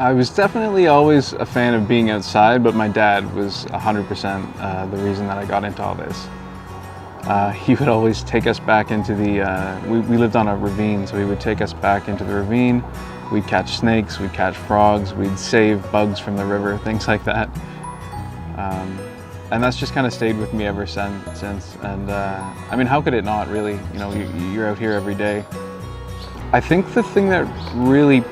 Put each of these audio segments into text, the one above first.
I was definitely always a fan of being outside, but my dad was 100% the reason that I got into all this. He would always take us back into the, we lived on a ravine, so he would take us back into the ravine. We'd catch snakes, we'd catch frogs, we'd save bugs from the river, things like that. And that's just kind of stayed with me ever since. And I mean, how could it not, really? You know, you're out here every day. I think the thing that really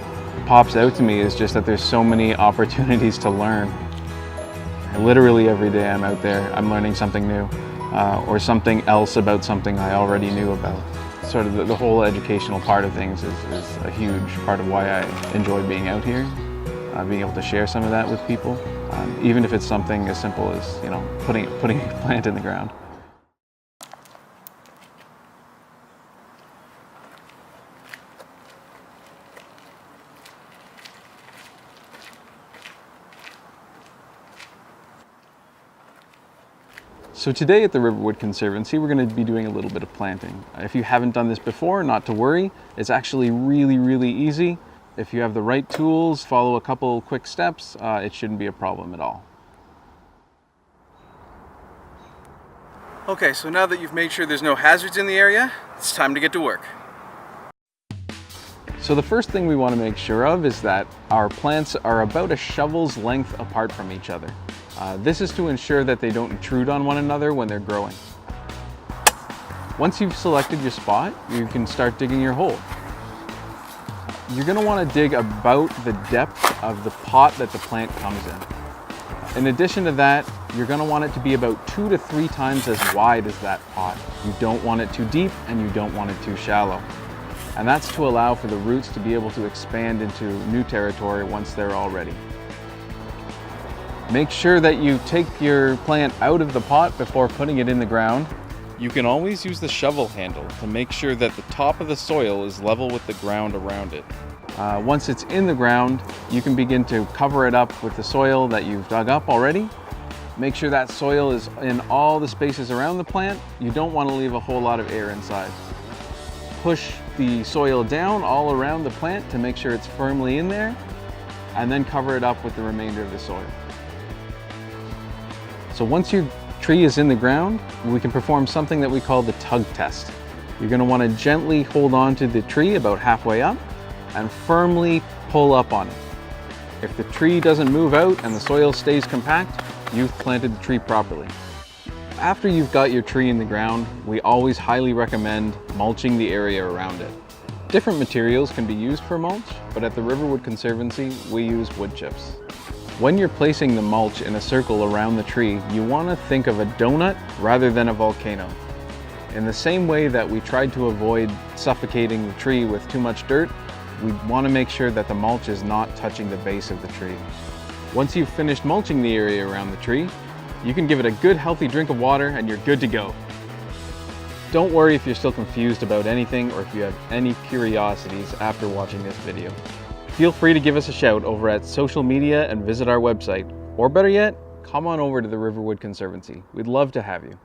pops out to me is just that there's so many opportunities to learn. Literally every day I'm out there, I'm learning something new, or something else about something I already knew about. Sort of the whole educational part of things is a huge part of why I enjoy being out here, being able to share some of that with people, even if it's something as simple as, you know, putting a plant in the ground. So today at the Riverwood Conservancy, we're going to be doing a little bit of planting. If you haven't done this before, not to worry. It's actually really easy. If you have the right tools, follow a couple quick steps, it shouldn't be a problem at all. Okay, so now that you've made sure there's no hazards in the area, it's time to get to work. So the first thing we want to make sure of is that our plants are about a shovel's length apart from each other. This is to ensure that they don't intrude on one another when they're growing. Once you've selected your spot, you can start digging your hole. You're going to want to dig about the depth of the pot that the plant comes in. In addition to that, you're going to want it to be about 2 to 3 times as wide as that pot. You don't want it too deep and you don't want it too shallow. And that's to allow for the roots to be able to expand into new territory once they're all ready. Make sure that you take your plant out of the pot before putting it in the ground. You can always use the shovel handle to make sure that the top of the soil is level with the ground around it. Once it's in the ground, you can begin to cover it up with the soil that you've dug up already. Make sure that soil is in all the spaces around the plant. You don't want to leave a whole lot of air inside. Push the soil down all around the plant to make sure it's firmly in there, and then cover it up with the remainder of the soil. So once your tree is in the ground, we can perform something that we call the tug test. You're going to want to gently hold on to the tree about halfway up and firmly pull up on it. If the tree doesn't move out and the soil stays compact, you've planted the tree properly. After you've got your tree in the ground, we always highly recommend mulching the area around it. Different materials can be used for mulch, but at the Riverwood Conservancy, we use wood chips. When you're placing the mulch in a circle around the tree, you want to think of a donut rather than a volcano. In the same way that we tried to avoid suffocating the tree with too much dirt, we want to make sure that the mulch is not touching the base of the tree. Once you've finished mulching the area around the tree, you can give it a good healthy drink of water and you're good to go. Don't worry if you're still confused about anything or if you have any curiosities after watching this video. Feel free to give us a shout over at social media and visit our website. Or better yet, come on over to the Riverwood Conservancy. We'd love to have you.